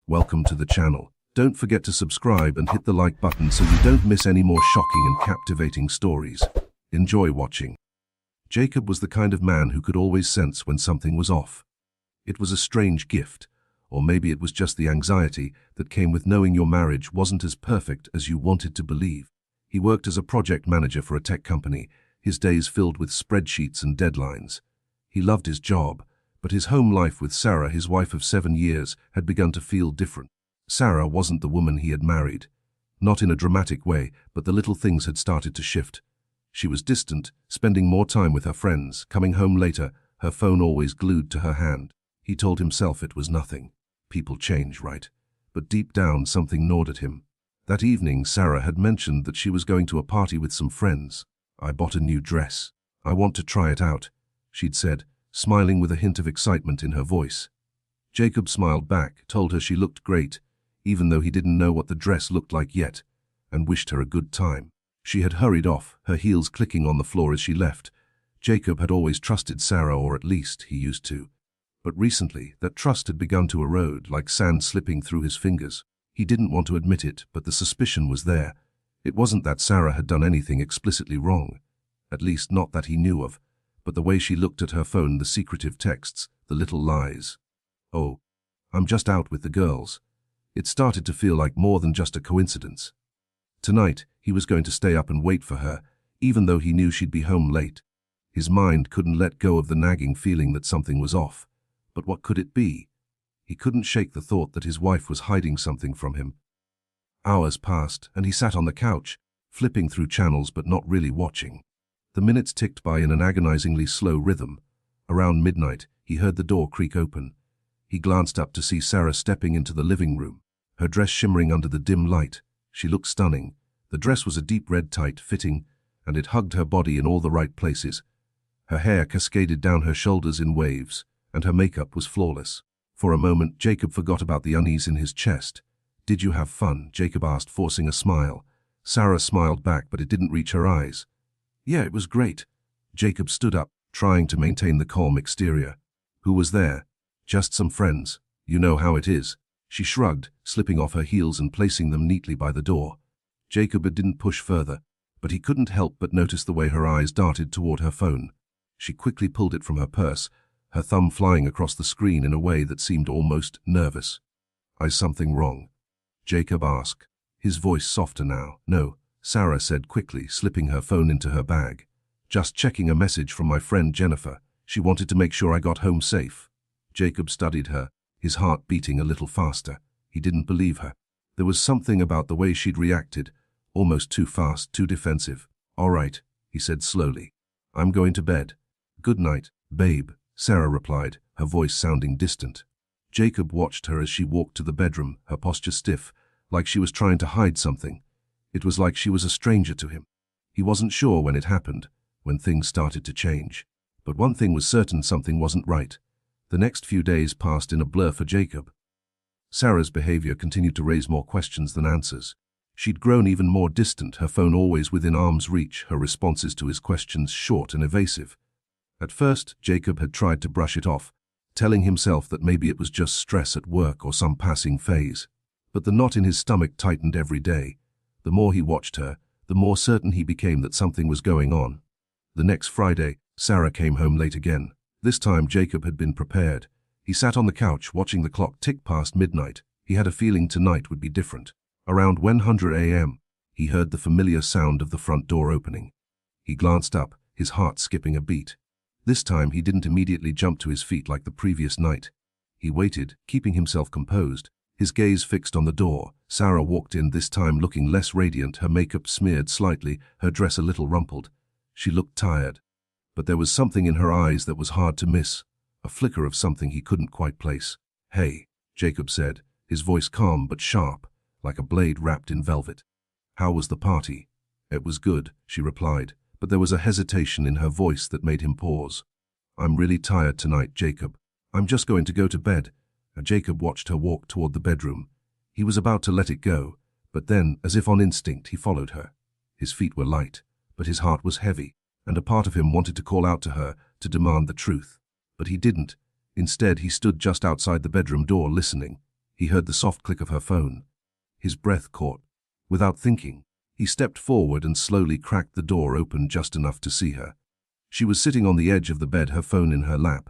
welcome to the channel. Don't forget to subscribe and hit the like button so you don't miss any more shocking and captivating stories. Enjoy watching. Jacob was the kind of man who could always sense when something was off. It was a strange gift, or maybe it was just the anxiety that came with knowing your marriage wasn't as perfect as you wanted to believe. He worked as a project manager for a tech company, his days filled with spreadsheets and deadlines. He loved his job, but his home life with Sarah, his wife of 7 years, had begun to feel different. Sarah wasn't the woman he had married. Not in a dramatic way, but the little things had started to shift. She was distant, spending more time with her friends, coming home later, her phone always glued to her hand. He told himself it was nothing. People change, right? But deep down something gnawed at him. That evening Sarah had mentioned that she was going to a party with some friends. "I bought a new dress. I want to try it out," she'd said, smiling with a hint of excitement in her voice. Jacob smiled back, told her she looked great, even though he didn't know what the dress looked like yet, and wished her a good time. She had hurried off, her heels clicking on the floor as she left. Jacob had always trusted Sarah, or at least he used to. But recently, that trust had begun to erode, like sand slipping through his fingers. He didn't want to admit it, but the suspicion was there. It wasn't that Sarah had done anything explicitly wrong, at least not that he knew of, but the way she looked at her phone, the secretive texts, the little lies. "Oh, I'm just out with the girls." It started to feel like more than just a coincidence. Tonight, he was going to stay up and wait for her, even though he knew she'd be home late. His mind couldn't let go of the nagging feeling that something was off. But what could it be? He couldn't shake the thought that his wife was hiding something from him. Hours passed, and he sat on the couch, flipping through channels but not really watching. The minutes ticked by in an agonizingly slow rhythm. Around midnight, he heard the door creak open. He glanced up to see Sarah stepping into the living room, her dress shimmering under the dim light. She looked stunning. The dress was a deep red tight-fitting, and it hugged her body in all the right places. Her hair cascaded down her shoulders in waves, and her makeup was flawless. For a moment, Jacob forgot about the unease in his chest. "Did you have fun?" Jacob asked, forcing a smile. Sarah smiled back, but it didn't reach her eyes. "Yeah, it was great." Jacob stood up, trying to maintain the calm exterior. "Who was there?" "Just some friends. You know how it is." She shrugged, slipping off her heels and placing them neatly by the door. Jacob didn't push further, but he couldn't help but notice the way her eyes darted toward her phone. She quickly pulled it from her purse, her thumb flying across the screen in a way that seemed almost nervous. "Is something wrong?" Jacob asked, his voice softer now. "No," Sarah said quickly, slipping her phone into her bag. "Just checking a message from my friend Jennifer. She wanted to make sure I got home safe." Jacob studied her, his heart beating a little faster. He didn't believe her. There was something about the way she'd reacted, almost too fast, too defensive. "All right," he said slowly. "I'm going to bed." "Good night, babe," Sarah replied, her voice sounding distant. Jacob watched her as she walked to the bedroom, her posture stiff, like she was trying to hide something. It was like she was a stranger to him. He wasn't sure when it happened, when things started to change. But one thing was certain: something wasn't right. The next few days passed in a blur for Jacob. Sarah's behavior continued to raise more questions than answers. She'd grown even more distant, her phone always within arm's reach, her responses to his questions short and evasive. At first, Jacob had tried to brush it off, telling himself that maybe it was just stress at work or some passing phase. But the knot in his stomach tightened every day. The more he watched her, the more certain he became that something was going on. The next Friday, Sarah came home late again. This time Jacob had been prepared. He sat on the couch watching the clock tick past midnight. He had a feeling tonight would be different. Around 1:00 a.m., he heard the familiar sound of the front door opening. He glanced up, his heart skipping a beat. This time he didn't immediately jump to his feet like the previous night. He waited, keeping himself composed, his gaze fixed on the door. Sarah walked in, this time looking less radiant, her makeup smeared slightly, her dress a little rumpled. She looked tired. But there was something in her eyes that was hard to miss, a flicker of something he couldn't quite place. "Hey," Jacob said, his voice calm but sharp, like a blade wrapped in velvet. "How was the party?" "It was good," she replied, but there was a hesitation in her voice that made him pause. "I'm really tired tonight, Jacob. I'm just going to go to bed." Jacob watched her walk toward the bedroom. He was about to let it go, but then, as if on instinct, he followed her. His feet were light, but his heart was heavy, and a part of him wanted to call out to her, to demand the truth. But he didn't. Instead, he stood just outside the bedroom door, listening. He heard the soft click of her phone. His breath caught. Without thinking, he stepped forward and slowly cracked the door open just enough to see her. She was sitting on the edge of the bed, her phone in her lap.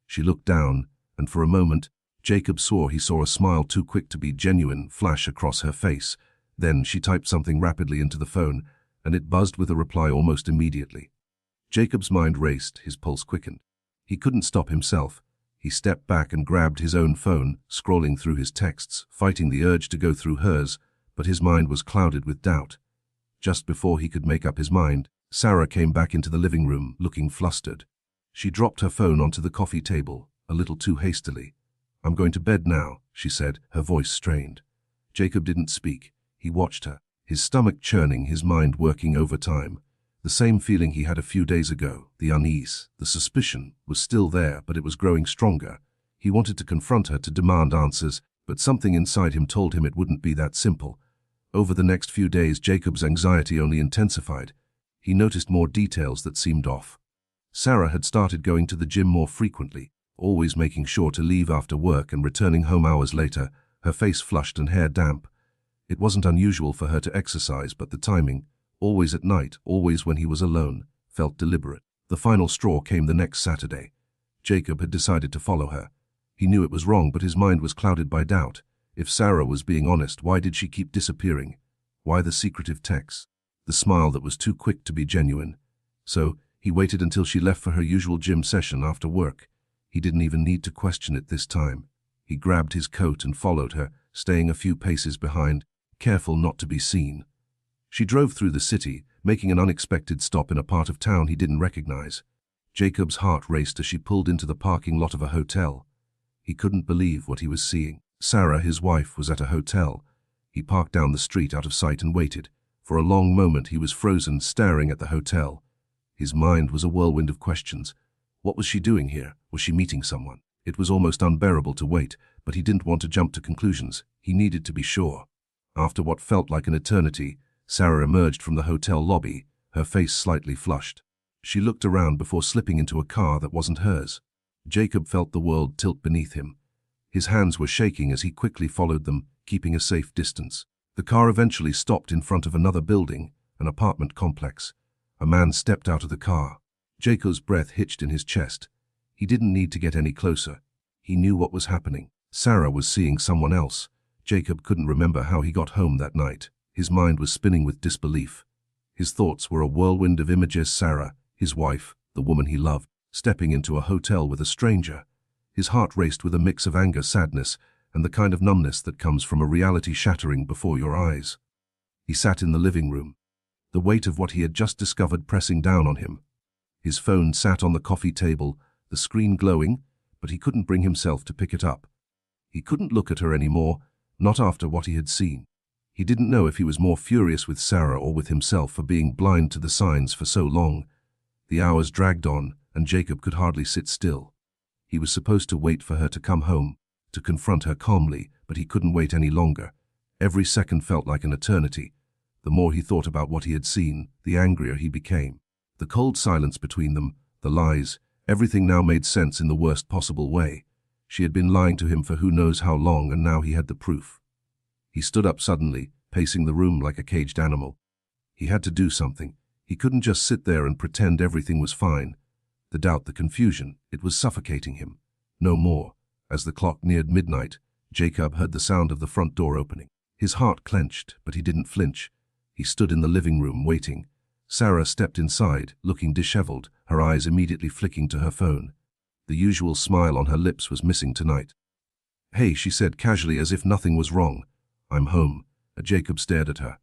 She looked down, and for a moment, Jacob swore he saw a smile too quick to be genuine flash across her face. Then she typed something rapidly into the phone, and it buzzed with a reply almost immediately. Jacob's mind raced, his pulse quickened. He couldn't stop himself. He stepped back and grabbed his own phone, scrolling through his texts, fighting the urge to go through hers, but his mind was clouded with doubt. Just before he could make up his mind, Sarah came back into the living room, looking flustered. She dropped her phone onto the coffee table, a little too hastily. "I'm going to bed now," she said, her voice strained. Jacob didn't speak. He watched her, his stomach churning, his mind working overtime. The same feeling he had a few days ago, the unease, the suspicion, was still there, but it was growing stronger. He wanted to confront her, to demand answers, but something inside him told him it wouldn't be that simple. Over the next few days, Jacob's anxiety only intensified. He noticed more details that seemed off. Sarah had started going to the gym more frequently, always making sure to leave after work and returning home hours later, her face flushed and hair damp. It wasn't unusual for her to exercise, but the timing, always at night, always when he was alone, felt deliberate. The final straw came the next Saturday. Jacob had decided to follow her. He knew it was wrong, but his mind was clouded by doubt. If Sarah was being honest, why did she keep disappearing? Why the secretive texts? The smile that was too quick to be genuine. So, he waited until she left for her usual gym session after work. He didn't even need to question it this time. He grabbed his coat and followed her, staying a few paces behind, careful not to be seen. She drove through the city, making an unexpected stop in a part of town he didn't recognize. Jacob's heart raced as she pulled into the parking lot of a hotel. He couldn't believe what he was seeing. Sarah, his wife, was at a hotel. He parked down the street out of sight and waited. For a long moment he was frozen, staring at the hotel. His mind was a whirlwind of questions. What was she doing here? Was she meeting someone? It was almost unbearable to wait, but he didn't want to jump to conclusions. He needed to be sure. After what felt like an eternity, Sarah emerged from the hotel lobby, her face slightly flushed. She looked around before slipping into a car that wasn't hers. Jacob felt the world tilt beneath him. His hands were shaking as he quickly followed them, keeping a safe distance. The car eventually stopped in front of another building, an apartment complex. A man stepped out of the car. Jacob's breath hitched in his chest. He didn't need to get any closer. He knew what was happening. Sarah was seeing someone else. Jacob couldn't remember how he got home that night. His mind was spinning with disbelief. His thoughts were a whirlwind of images: Sarah, his wife, the woman he loved, stepping into a hotel with a stranger. His heart raced with a mix of anger, sadness, and the kind of numbness that comes from a reality shattering before your eyes. He sat in the living room, the weight of what he had just discovered pressing down on him. His phone sat on the coffee table, the screen glowing, but he couldn't bring himself to pick it up. He couldn't look at her anymore, not after what he had seen. He didn't know if he was more furious with Sarah or with himself for being blind to the signs for so long. The hours dragged on, and Jacob could hardly sit still. He was supposed to wait for her to come home, to confront her calmly, but he couldn't wait any longer. Every second felt like an eternity. The more he thought about what he had seen, the angrier he became. The cold silence between them, the lies, everything now made sense in the worst possible way. She had been lying to him for who knows how long, and now he had the proof. He stood up suddenly, pacing the room like a caged animal. He had to do something. He couldn't just sit there and pretend everything was fine. The doubt, the confusion, it was suffocating him. No more. As the clock neared midnight, Jacob heard the sound of the front door opening. His heart clenched, but he didn't flinch. He stood in the living room, waiting. Sarah stepped inside, looking disheveled, her eyes immediately flicking to her phone. The usual smile on her lips was missing tonight. "Hey," she said casually, as if nothing was wrong. "I'm home." Jacob stared at her.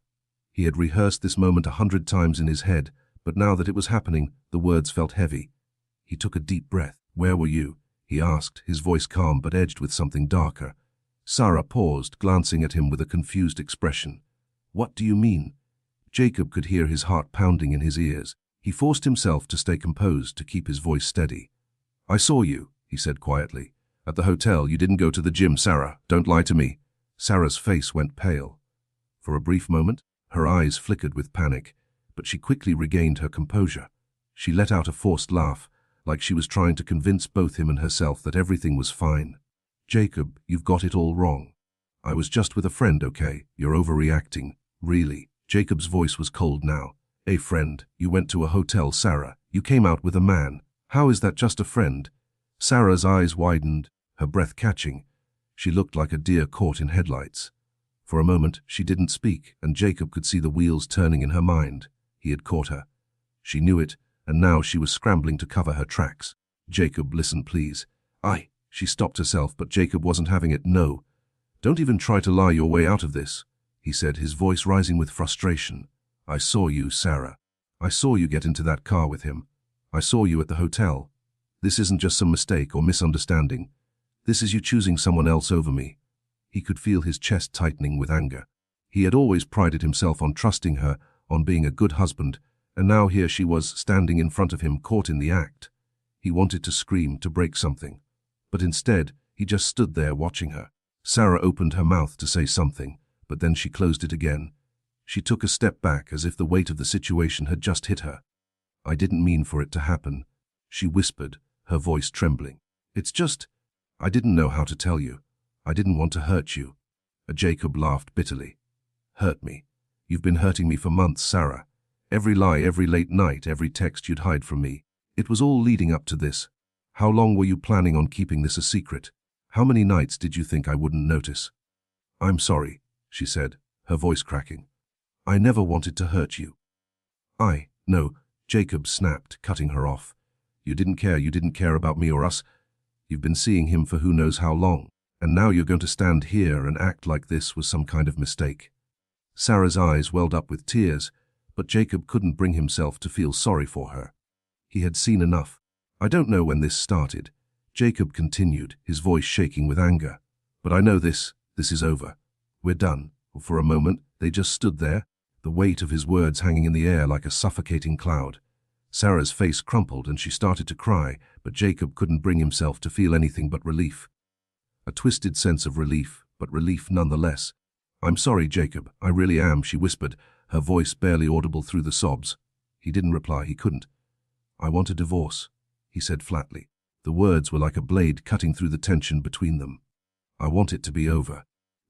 He had rehearsed this moment 100 times in his head, but now that it was happening, the words felt heavy. He took a deep breath. "Where were you?" he asked, his voice calm but edged with something darker. Sarah paused, glancing at him with a confused expression. "What do you mean?" Jacob could hear his heart pounding in his ears. He forced himself to stay composed, to keep his voice steady. "I saw you," he said quietly. "At the hotel. You didn't go to the gym, Sarah. Don't lie to me." Sarah's face went pale. For a brief moment, her eyes flickered with panic, but she quickly regained her composure. She let out a forced laugh, like she was trying to convince both him and herself that everything was fine. "Jacob, you've got it all wrong." I was just with a friend, okay? You're overreacting. Really? Jacob's voice was cold now. A friend? You went to a hotel, Sarah. You came out with a man. How is that just a friend? Sarah's eyes widened, her breath catching. She looked like a deer caught in headlights. For a moment, she didn't speak, and Jacob could see the wheels turning in her mind. He had caught her. She knew it, and now she was scrambling to cover her tracks. Jacob, listen, please. She stopped herself, but Jacob wasn't having it. No. Don't even try to lie your way out of this, he said, his voice rising with frustration. I saw you, Sarah. I saw you get into that car with him. I saw you at the hotel. This isn't just some mistake or misunderstanding. This is you choosing someone else over me. He could feel his chest tightening with anger. He had always prided himself on trusting her, on being a good husband, and now here she was standing in front of him, caught in the act. He wanted to scream, to break something. But instead, he just stood there watching her. Sarah opened her mouth to say something, but then she closed it again. She took a step back as if the weight of the situation had just hit her. I didn't mean for it to happen, she whispered, her voice trembling. It's just, I didn't know how to tell you. I didn't want to hurt you. Jacob laughed bitterly. Hurt me? You've been hurting me for months, Sarah. Every lie, every late night, every text you'd hide from me. It was all leading up to this. How long were you planning on keeping this a secret? How many nights did you think I wouldn't notice? I'm sorry, she said, her voice cracking. I never wanted to hurt you. No, Jacob snapped, cutting her off. You didn't care about me or us. You've been seeing him for who knows how long, and now you're going to stand here and act like this was some kind of mistake. Sarah's eyes welled up with tears, but Jacob couldn't bring himself to feel sorry for her. He had seen enough. I don't know when this started, Jacob continued, his voice shaking with anger. But I know this is over. We're done. For a moment, they just stood there, the weight of his words hanging in the air like a suffocating cloud. Sarah's face crumpled and she started to cry, but Jacob couldn't bring himself to feel anything but relief. A twisted sense of relief, but relief nonetheless. I'm sorry, Jacob, I really am, she whispered, her voice barely audible through the sobs. He didn't reply, he couldn't. I want a divorce, he said flatly. The words were like a blade cutting through the tension between them. I want it to be over.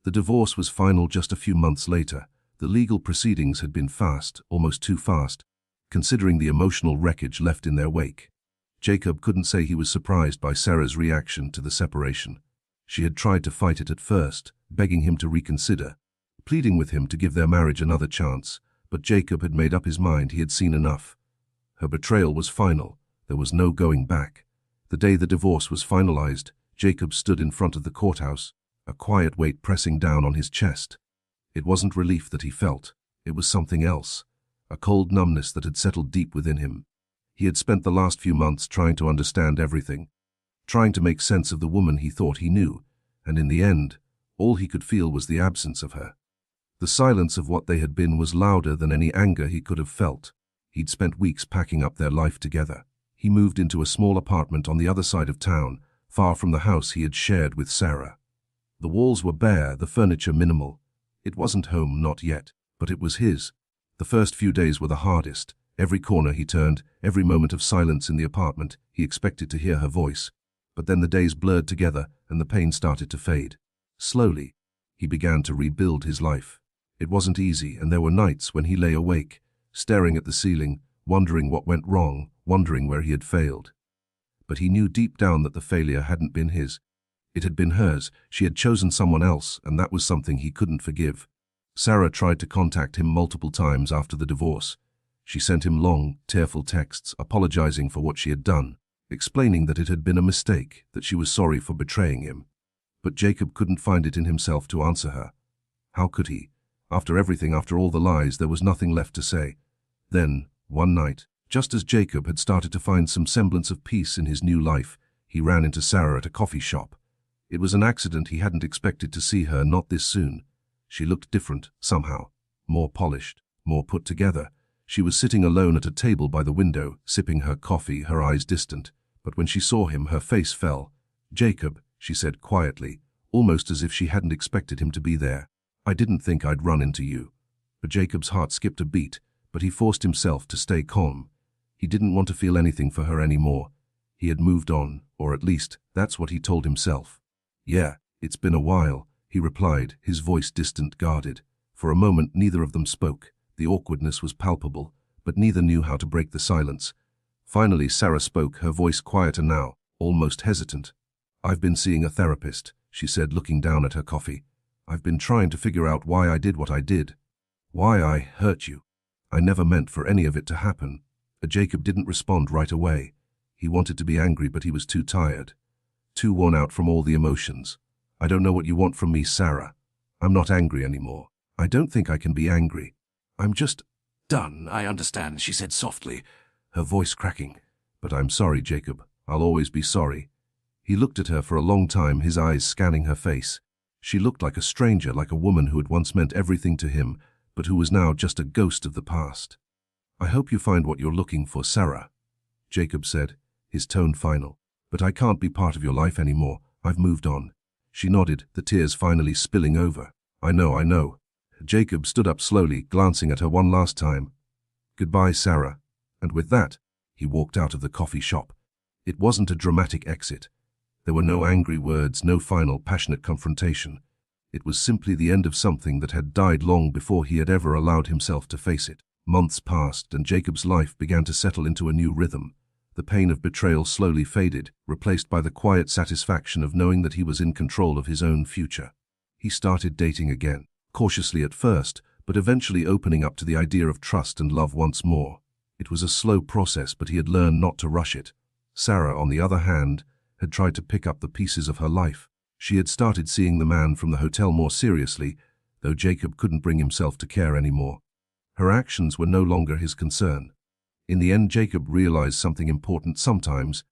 The divorce was final just a few months later. The legal proceedings had been fast, almost too fast, considering the emotional wreckage left in their wake. Jacob couldn't say he was surprised by Sarah's reaction to the separation. She had tried to fight it at first, begging him to reconsider, pleading with him to give their marriage another chance, but Jacob had made up his mind. He had seen enough. Her betrayal was final. There was no going back. The day the divorce was finalized, Jacob stood in front of the courthouse, a quiet weight pressing down on his chest. It wasn't relief that he felt. It was something else, a cold numbness that had settled deep within him. He had spent the last few months trying to understand everything, trying to make sense of the woman he thought he knew, and in the end, all he could feel was the absence of her. The silence of what they had been was louder than any anger he could have felt. He'd spent weeks packing up their life together. He moved into a small apartment on the other side of town, far from the house he had shared with Sarah. The walls were bare, the furniture minimal. It wasn't home, not yet, but it was his. The first few days were the hardest. Every corner he turned, every moment of silence in the apartment, he expected to hear her voice. But then the days blurred together and the pain started to fade. Slowly, he began to rebuild his life. It wasn't easy, and there were nights when he lay awake, staring at the ceiling, wondering what went wrong, wondering where he had failed. But he knew deep down that the failure hadn't been his. It had been hers. She had chosen someone else, and that was something he couldn't forgive. Sarah tried to contact him multiple times after the divorce. She sent him long, tearful texts, apologizing for what she had done, explaining that it had been a mistake, that she was sorry for betraying him. But Jacob couldn't find it in himself to answer her. How could he? After everything, after all the lies, there was nothing left to say. Then, one night, just as Jacob had started to find some semblance of peace in his new life, he ran into Sarah at a coffee shop. It was an accident. He hadn't expected to see her, not this soon. She looked different, somehow, more polished, more put together. She was sitting alone at a table by the window, sipping her coffee, her eyes distant. But when she saw him, her face fell. "Jacob," she said quietly, almost as if she hadn't expected him to be there. "I didn't think I'd run into you." But Jacob's heart skipped a beat, but he forced himself to stay calm. He didn't want to feel anything for her anymore. He had moved on, or at least, that's what he told himself. "Yeah, it's been a while. he replied, his voice distant, guarded. For a moment neither of them spoke. The awkwardness was palpable, but neither knew how to break the silence. Finally Sarah spoke, her voice quieter now, almost hesitant. "I've been seeing a therapist," she said, looking down at her coffee. "I've been trying to figure out why I did what I did. Why I hurt you. I never meant for any of it to happen." Jacob didn't respond right away. He wanted to be angry, but he was too tired. Too worn out from all the emotions. "I don't know what you want from me, Sarah. I'm not angry anymore. I don't think I can be angry. I'm just done." "I understand," she said softly, her voice cracking. "But I'm sorry, Jacob. I'll always be sorry." He looked at her for a long time, his eyes scanning her face. She looked like a stranger, like a woman who had once meant everything to him, but who was now just a ghost of the past. "I hope you find what you're looking for, Sarah," Jacob said, his tone final. "But I can't be part of your life anymore. I've moved on." She nodded, the tears finally spilling over. I know. Jacob stood up slowly, glancing at her one last time. "Goodbye, Sarah." And with that, he walked out of the coffee shop. It wasn't a dramatic exit. There were no angry words, no final, passionate confrontation. It was simply the end of something that had died long before he had ever allowed himself to face it. Months passed, and Jacob's life began to settle into a new rhythm. The pain of betrayal slowly faded, replaced by the quiet satisfaction of knowing that he was in control of his own future. He started dating again, cautiously at first, but eventually opening up to the idea of trust and love once more. It was a slow process, but he had learned not to rush it. Sarah, on the other hand, had tried to pick up the pieces of her life. She had started seeing the man from the hotel more seriously, though Jacob couldn't bring himself to care anymore. Her actions were no longer his concern. In the end, Jacob realized something important. Sometimes,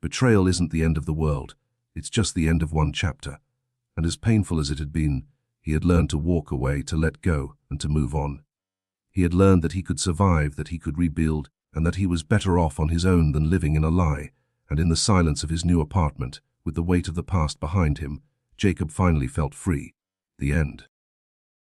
betrayal isn't the end of the world. It's just the end of one chapter. And as painful as it had been, he had learned to walk away, to let go, and to move on. He had learned that he could survive, that he could rebuild, and that he was better off on his own than living in a lie. And in the silence of his new apartment, with the weight of the past behind him, Jacob finally felt free. The end.